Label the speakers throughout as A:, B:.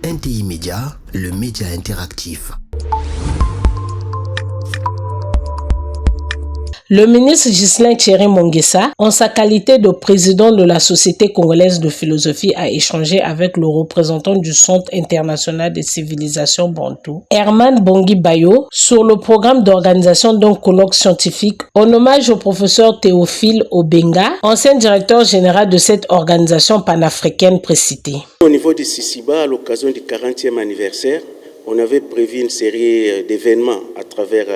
A: NTI Média, le média interactif.
B: Le ministre Ghislain Thierry Monguessa, en sa qualité de président de la Société congolaise de philosophie, a échangé avec le représentant du Centre international des civilisations bantou, Herman Bongui Bayo, sur le programme d'organisation d'un colloque scientifique en hommage au professeur Théophile Obenga, ancien directeur général de cette organisation panafricaine précitée.
C: Au niveau de Sisiba, à l'occasion du 40e anniversaire, on avait prévu une série d'événements à travers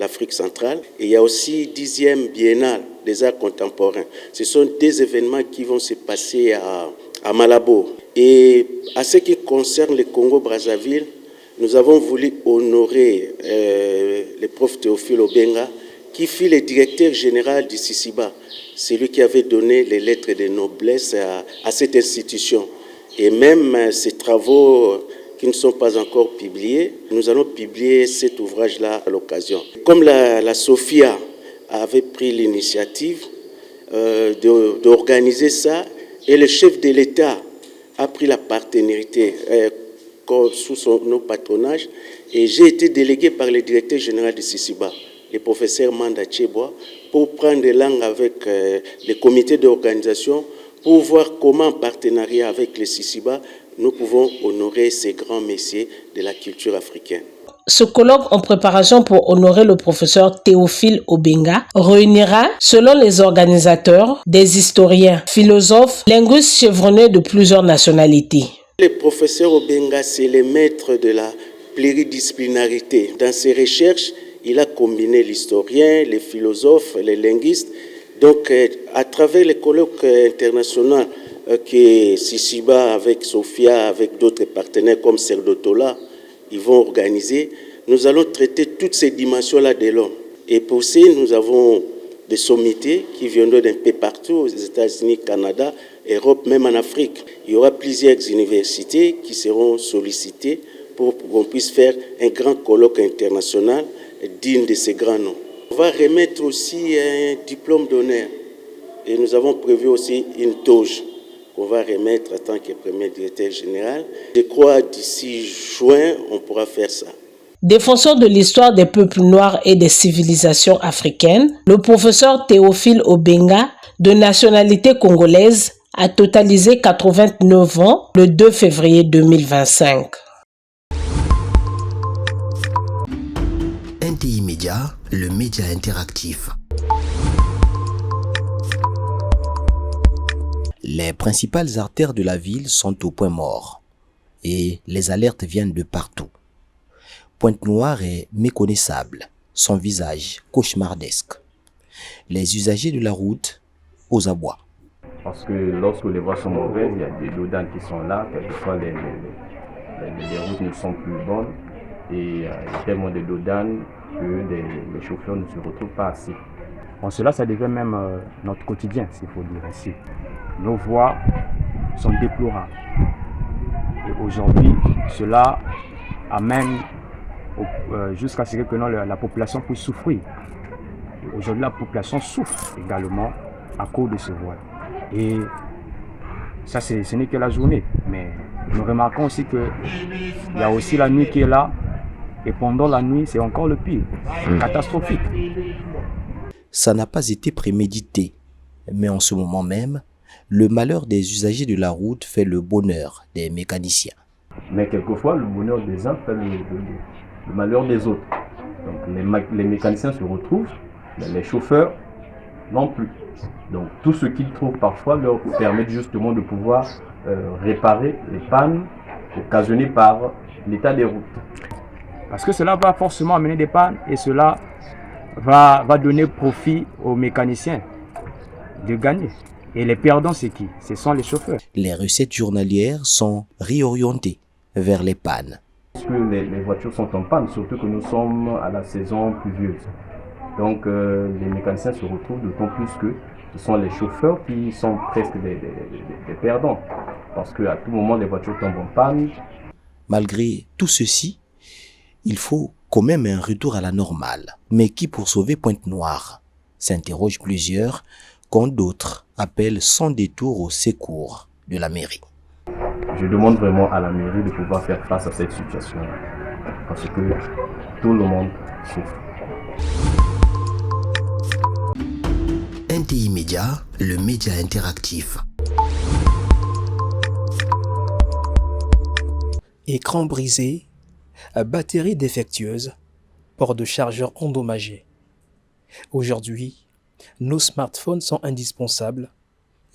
C: l'Afrique centrale. Et il y a aussi 10e biennale des arts contemporains. Ce sont des événements qui vont se passer à Malabo. Et à ce qui concerne le Congo-Brazzaville, nous avons voulu honorer le prof Théophile Obenga, qui fut le directeur général du Sisiba. C'est lui qui avait donné les lettres de noblesse à cette institution. Et même ces travaux qui ne sont pas encore publiés, nous allons publier cet ouvrage-là à l'occasion. Comme la SOFIA avait pris l'initiative d'organiser ça, et le chef de l'État a pris la partenarité sous nos patronages, et j'ai été délégué par le directeur général de Sisiba, le professeur Manda Tcheboa, pour prendre langue avec le comité d'organisation, pour voir comment, en partenariat avec le Sisiba, nous pouvons honorer ces grands messieurs de la culture africaine.
B: Ce colloque en préparation pour honorer le professeur Théophile Obenga réunira, selon les organisateurs, des historiens, philosophes, linguistes chevronnés de plusieurs nationalités.
C: Le professeur Obenga, c'est le maître de la pluridisciplinarité. Dans ses recherches, il a combiné l'historien, les philosophes, les linguistes. Donc, à travers les colloques internationaux, que Sisiba, avec Sofia, avec d'autres partenaires comme Cerdotola, ils vont organiser. Nous allons traiter toutes ces dimensions-là de l'homme. Et pour ça, nous avons des sommités qui viendront d'un peu partout, aux États-Unis, Canada, Europe, même en Afrique. Il y aura plusieurs universités qui seront sollicitées pour qu'on puisse faire un grand colloque international digne de ces grands noms. On va remettre aussi un diplôme d'honneur. Et nous avons prévu aussi une toge qu'on va remettre en tant que premier directeur général. Je crois d'ici juin, on pourra faire ça.
B: Défenseur de l'histoire des peuples noirs et des civilisations africaines, le professeur Théophile Obenga, de nationalité congolaise, a totalisé 89 ans le 2 février 2025.
A: NTI Média, le média interactif. Les principales artères de la ville sont au point mort et les alertes viennent de partout. Pointe-Noire est méconnaissable, son visage cauchemardesque. Les usagers de la route aux abois.
D: Parce que lorsque les voies sont mauvaises, il y a des dodanes qui sont là, quelquefois les routes ne sont plus bonnes et il y a tellement de dodanes que les chauffeurs ne se retrouvent pas assez.
E: Bon, cela, ça devient même notre quotidien, s'il faut dire ainsi. Nos voies sont déplorables. Et aujourd'hui, cela amène jusqu'à ce que la population puisse souffrir. Et aujourd'hui, la population souffre également à cause de ce voile. Et ça, ce n'est que la journée. Mais nous remarquons aussi qu'il y a aussi la nuit qui est là. Et pendant la nuit, c'est encore le pire. C'est catastrophique.
A: Ça n'a pas été prémédité. Mais en ce moment même, le malheur des usagers de la route fait le bonheur des mécaniciens.
D: Mais quelquefois, le bonheur des uns fait le malheur des autres. Donc les mécaniciens se retrouvent, mais les chauffeurs non plus. Donc tout ce qu'ils trouvent parfois leur permet justement de pouvoir réparer les pannes occasionnées par l'état des routes.
E: Parce que cela va forcément amener des pannes et cela va donner profit aux mécaniciens de gagner. Et les perdants, c'est qui? Ce sont les chauffeurs.
A: Les recettes journalières sont réorientées vers les pannes.
D: Parce que les voitures sont en panne, surtout que nous sommes à la saison pluvieuse. Donc les mécaniciens se retrouvent d'autant plus que ce sont les chauffeurs qui sont presque des perdants. Parce qu'à tout moment, les voitures tombent en panne.
A: Malgré tout ceci, il faut quand même un retour à la normale. Mais qui pour sauver Pointe-Noire? S'interrogent plusieurs, quand d'autres appellent sans détour au secours de la mairie.
D: je demande vraiment à la mairie de pouvoir faire face à cette situation-là. Parce que tout le monde souffre.
A: NTI Média, le média interactif.
F: Écran brisé, batterie défectueuse, port de chargeur endommagé. Aujourd'hui, nos smartphones sont indispensables,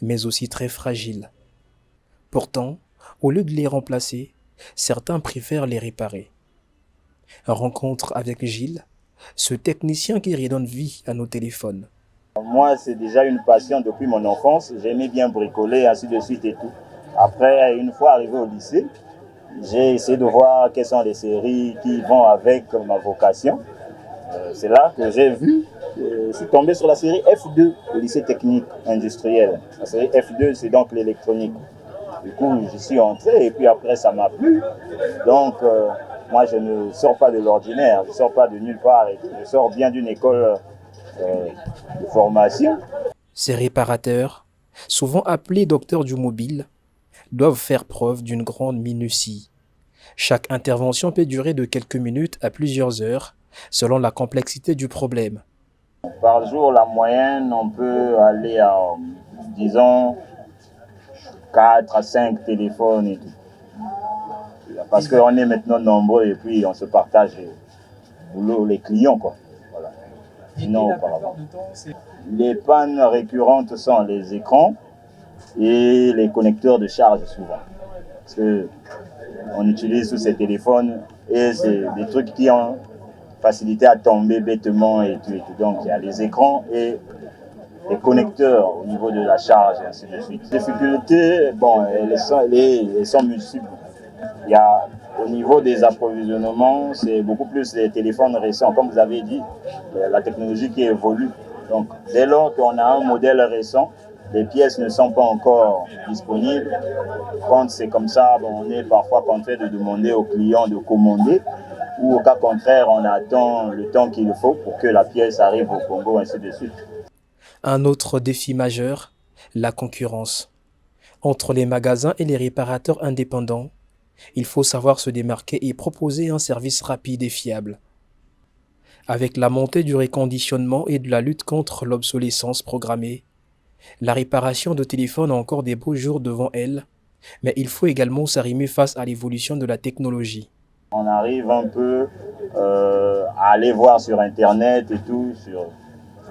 F: mais aussi très fragiles. Pourtant, au lieu de les remplacer, certains préfèrent les réparer. Rencontre avec Gilles, ce technicien qui redonne vie à nos téléphones.
G: Moi, c'est déjà une passion depuis mon enfance. J'aimais bien bricoler, ainsi de suite et tout. Après, une fois arrivé au lycée, j'ai essayé de voir quelles sont les séries qui vont avec ma vocation. C'est là que j'ai vu, je suis tombé sur la série F2, le lycée technique industriel. La série F2, c'est donc l'électronique. Du coup, j'y suis entré et puis après, ça m'a plu. Donc, moi, je ne sors pas de l'ordinaire, je ne sors pas de nulle part. Je sors bien d'une école de formation.
F: Ces réparateurs, souvent appelés docteurs du mobile, doivent faire preuve d'une grande minutie. Chaque intervention peut durer de quelques minutes à plusieurs heures, selon la complexité du problème.
G: Par jour, la moyenne, on peut aller à, disons, 4 à 5 téléphones et tout. Parce qu'on est maintenant nombreux et puis on se partage le boulot, les clients, quoi. Voilà. Sinon, auparavant. Les pannes récurrentes sont les écrans et les connecteurs de charge souvent. Parce qu'on utilise tous ces téléphones et c'est des trucs qui ont facilité à tomber bêtement et tout. Donc il y a les écrans et les connecteurs au niveau de la charge et ainsi de suite. Les difficultés, bon, elles sont multiples. Il y a au niveau des approvisionnements, c'est beaucoup plus les téléphones récents. Comme vous avez dit, la technologie qui évolue. Donc dès lors qu'on a un modèle récent, les pièces ne sont pas encore disponibles. Quand c'est comme ça, bon, on est parfois contraint de demander aux clients de commander. Ou au cas contraire, on attend le temps qu'il faut pour que la pièce arrive au Congo, ainsi de suite.
F: Un autre défi majeur, la concurrence. Entre les magasins et les réparateurs indépendants, il faut savoir se démarquer et proposer un service rapide et fiable. Avec la montée du reconditionnement et de la lutte contre l'obsolescence programmée, la réparation de téléphones a encore des beaux jours devant elle, mais il faut également s'arrimer face à l'évolution de la technologie.
G: On arrive un peu à aller voir sur Internet et tout, sur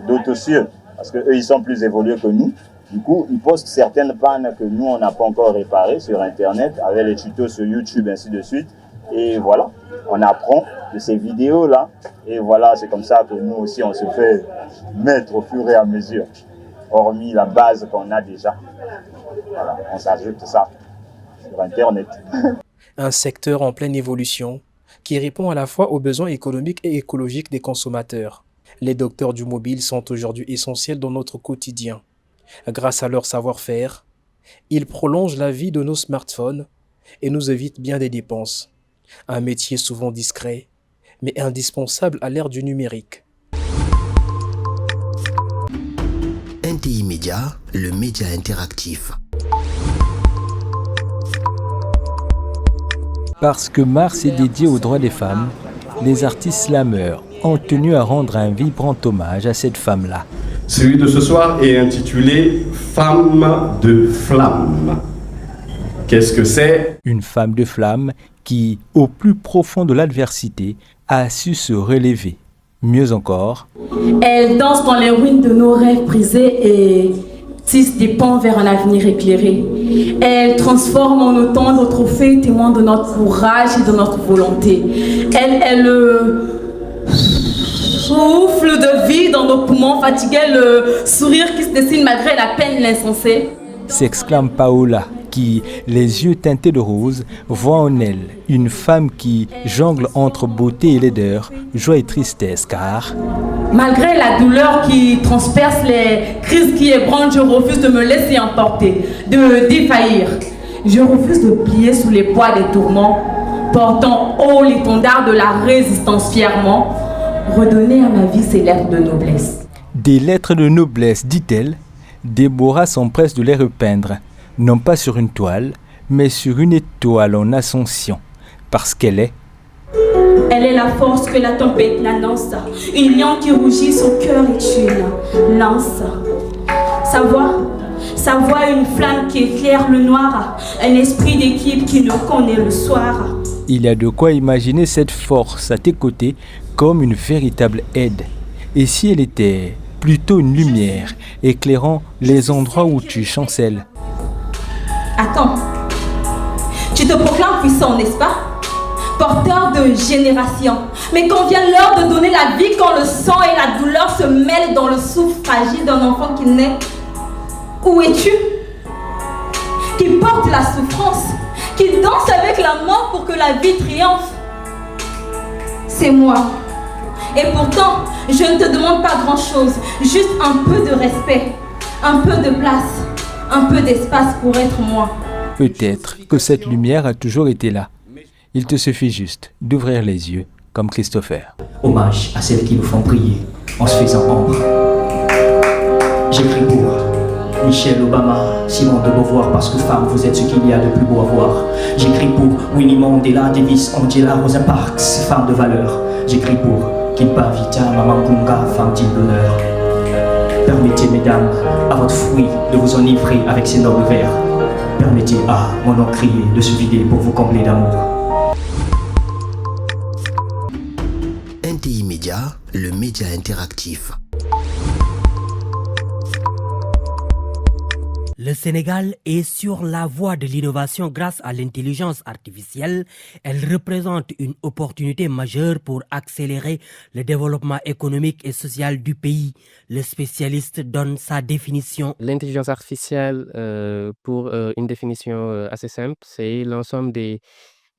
G: d'autres cieux, parce qu'eux, ils sont plus évolués que nous. Du coup, ils postent certaines pannes que nous, on n'a pas encore réparées sur Internet, avec les tutos sur YouTube, ainsi de suite. Et voilà, on apprend de ces vidéos-là. Et voilà, c'est comme ça que nous aussi, on se fait mettre au fur et à mesure, hormis la base qu'on a déjà. Voilà, on s'ajoute ça sur Internet.
F: Un secteur en pleine évolution qui répond à la fois aux besoins économiques et écologiques des consommateurs. Les docteurs du mobile sont aujourd'hui essentiels dans notre quotidien. Grâce à leur savoir-faire, ils prolongent la vie de nos smartphones et nous évitent bien des dépenses. Un métier souvent discret, mais indispensable à l'ère du numérique.
A: NTI Média, le média interactif.
H: Parce que mars est dédié aux droits des femmes, les artistes slameurs ont tenu à rendre un vibrant hommage à cette femme-là.
I: Celui de ce soir est intitulé « Femme de flamme ». Qu'est-ce que c'est ?
H: Une femme de flamme qui, au plus profond de l'adversité, a su se relever. Mieux encore,
J: elle danse dans les ruines de nos rêves brisés et tisse des ponts vers un avenir éclairé. Elle transforme en autant de trophées témoins de notre courage et de notre volonté. Elle est le souffle de vie dans nos poumons, fatigué, le sourire qui se dessine malgré la peine, l'insensé.
H: S'exclame Paola, qui, les yeux teintés de rose, voit en elle une femme qui jongle entre beauté et laideur, joie et tristesse, car
J: malgré la douleur qui transperce les crises qui ébranlent, je refuse de me laisser emporter, de défaillir. Je refuse de plier sous les poids des tourments, portant haut l'étendard de la résistance fièrement, redonner à ma vie ses lettres de noblesse.
H: Des lettres de noblesse, dit-elle, Déborah s'empresse de les repeindre, non pas sur une toile, mais sur une étoile en ascension, parce qu'elle est
J: Elle est la force que la tempête l'annonce. Une lion qui rougit, son cœur est une lance. Sa voix une flamme qui éclaire le noir. Un esprit d'équipe qui nous connaît le soir.
H: Il y a de quoi imaginer cette force à tes côtés comme une véritable aide. Et si elle était plutôt une lumière éclairant les endroits où tu chancelles?
J: Attends, tu te proclames puissant, n'est-ce pas? Porteur de génération. Mais quand vient l'heure de donner la vie, quand le sang et la douleur se mêlent dans le souffle fragile d'un enfant qui naît, où es-tu? Qui porte la souffrance, qui danse avec la mort pour que la vie triomphe. C'est moi. Et pourtant, je ne te demande pas grand-chose, juste un peu de respect, un peu de place, un peu d'espace pour être moi.
H: Peut-être que cette lumière a toujours été là. Il te suffit juste d'ouvrir les yeux comme Christopher.
K: Hommage à celles qui nous font prier en se faisant ombre. J'écris pour Michelle Obama, Simone de Beauvoir, parce que femme, vous êtes ce qu'il y a de plus beau à voir. J'écris pour Winnie Mandela, Davis, Angela, Rosa Parks, femme de valeur. J'écris pour Kimpa Vita, Maman Kunga, femme digne d'honneur. Permettez, mesdames, à votre fruit de vous enivrer avec ces nobles vers. Permettez à mon nom crié de se vider pour vous combler d'amour.
A: NTI Média, le média interactif.
L: Le Sénégal est sur la voie de l'innovation grâce à l'intelligence artificielle. Elle représente une opportunité majeure pour accélérer le développement économique et social du pays. Le spécialiste donne sa définition.
M: L'intelligence artificielle, pour une définition assez simple, c'est l'ensemble des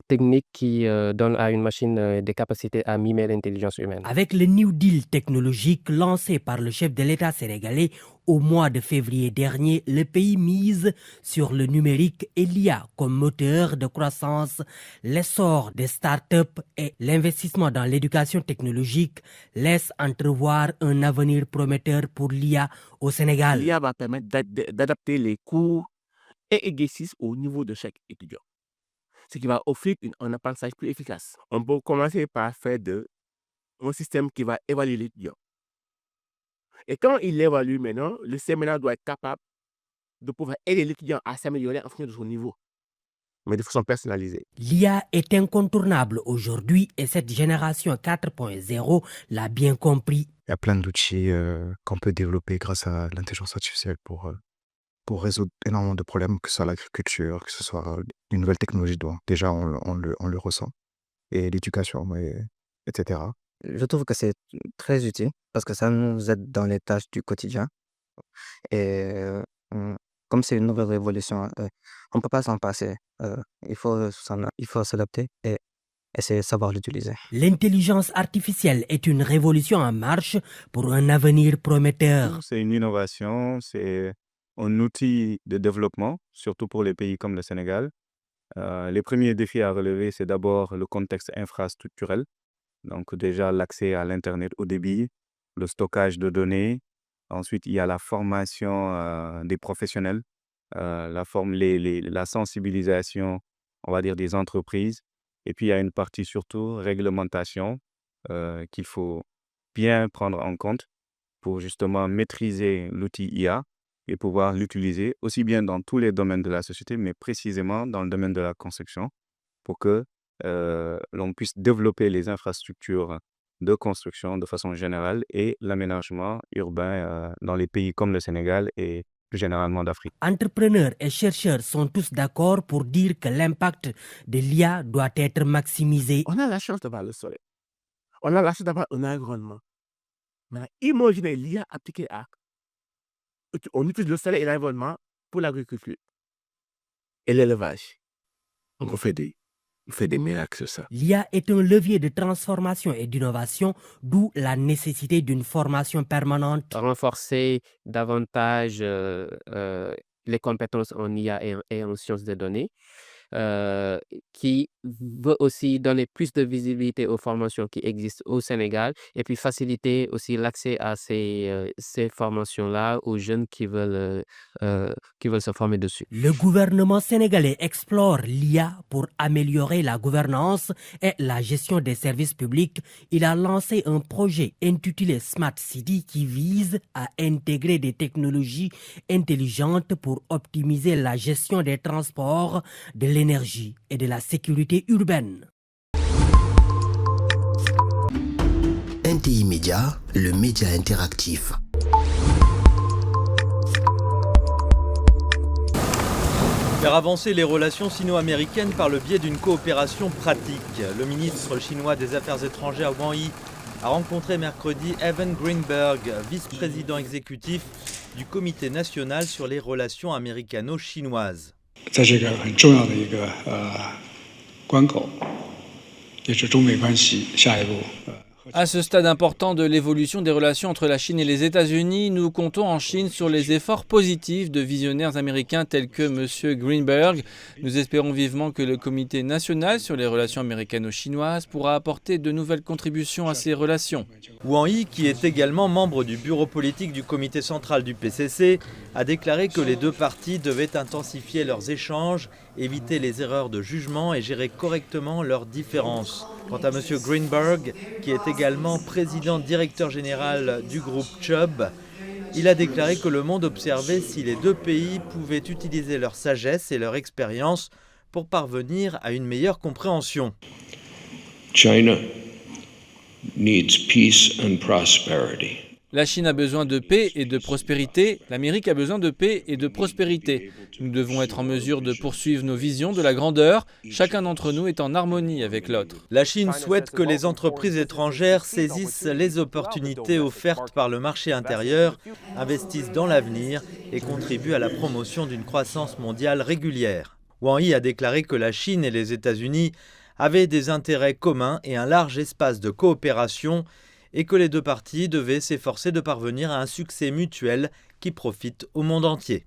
M: techniques qui donnent à une machine des capacités à mimer l'intelligence humaine.
L: Avec le New Deal technologique lancé par le chef de l'État sénégalais au mois de février dernier, le pays mise sur le numérique et l'IA comme moteur de croissance. L'essor des startups et l'investissement dans l'éducation technologique laissent entrevoir un avenir prometteur pour l'IA au Sénégal.
N: L'IA va permettre d'adapter les cours et exercices au niveau de chaque étudiant, ce qui va offrir un apprentissage plus efficace. On peut commencer par faire un système qui va évaluer l'étudiant. Et quand il l'évalue maintenant, le système doit être capable de pouvoir aider l'étudiant à s'améliorer en fonction de son niveau, mais de façon personnalisée.
L: L'IA est incontournable aujourd'hui et cette génération 4.0 l'a bien compris.
O: Il y a plein d'outils qu'on peut développer grâce à l'intelligence artificielle pour résoudre énormément de problèmes, que ce soit l'agriculture, que ce soit les nouvelles technologies. Déjà, on le ressent. Et l'éducation, etc.
P: Je trouve que c'est très utile parce que ça nous aide dans les tâches du quotidien. Et comme c'est une nouvelle révolution, on ne peut pas s'en passer. Il faut s'adapter et essayer de savoir l'utiliser.
L: L'intelligence artificielle est une révolution en marche pour un avenir prometteur.
Q: C'est une innovation, c'est un outil de développement, surtout pour les pays comme le Sénégal. Les premiers défis à relever, c'est d'abord le contexte infrastructurel. Donc déjà l'accès à l'Internet haut débit, le stockage de données. Ensuite, il y a la formation des professionnels, la sensibilisation, on va dire, des entreprises. Et puis, il y a une partie surtout réglementation qu'il faut bien prendre en compte pour justement maîtriser l'outil IA et pouvoir l'utiliser aussi bien dans tous les domaines de la société, mais précisément dans le domaine de la construction pour que l'on puisse développer les infrastructures de construction de façon générale et l'aménagement urbain dans les pays comme le Sénégal et plus généralement d'Afrique.
L: Entrepreneurs et chercheurs sont tous d'accord pour dire que l'impact de l'IA doit être maximisé.
N: On a la chance d'avoir le soleil. On a la chance d'avoir un environnement. Mais imaginez l'IA appliquée à... On utilise le soleil et l'environnement pour l'agriculture et l'élevage. On fait des miracles sur ça.
L: L'IA est un levier de transformation et d'innovation, d'où la nécessité d'une formation permanente.
M: Renforcer davantage les compétences en IA et en sciences des données qui veut aussi donner plus de visibilité aux formations qui existent au Sénégal et puis faciliter aussi l'accès à ces formations-là aux jeunes qui veulent se former dessus.
L: Le gouvernement sénégalais explore l'IA pour améliorer la gouvernance et la gestion des services publics. Il a lancé un projet intitulé Smart City qui vise à intégrer des technologies intelligentes pour optimiser la gestion des transports, de l'énergie et de la sécurité urbaine.
A: NTI Média, le média interactif.
R: Faire avancer les relations sino-américaines par le biais d'une coopération pratique. Le ministre chinois des Affaires étrangères Wang Yi a rencontré mercredi Evan Greenberg, vice-président exécutif du Comité national sur les relations américano-chinoises.
S: À ce stade important de l'évolution des relations entre la Chine et les États-Unis, nous comptons en Chine sur les efforts positifs de visionnaires américains tels que M. Greenberg. Nous espérons vivement que le Comité national sur les relations américano-chinoises pourra apporter de nouvelles contributions à ces relations.
R: Wang Yi, qui est également membre du bureau politique du comité central du PCC, a déclaré que les deux parties devaient intensifier leurs échanges, éviter les erreurs de jugement et gérer correctement leurs différences. Quant à M. Greenberg, qui est également président directeur général du groupe Chubb, il a déclaré que le monde observait si les deux pays pouvaient utiliser leur sagesse et leur expérience pour parvenir à une meilleure compréhension.
T: China needs peace and prosperity.
S: La Chine a besoin de paix et de prospérité, l'Amérique a besoin de paix et de prospérité. Nous devons être en mesure de poursuivre nos visions de la grandeur, chacun d'entre nous est en harmonie avec l'autre.
R: La Chine souhaite que les entreprises étrangères saisissent les opportunités offertes par le marché intérieur, investissent dans l'avenir et contribuent à la promotion d'une croissance mondiale régulière. Wang Yi a déclaré que la Chine et les États-Unis avaient des intérêts communs et un large espace de coopération, et que les deux parties devaient s'efforcer de parvenir à un succès mutuel qui profite au monde entier.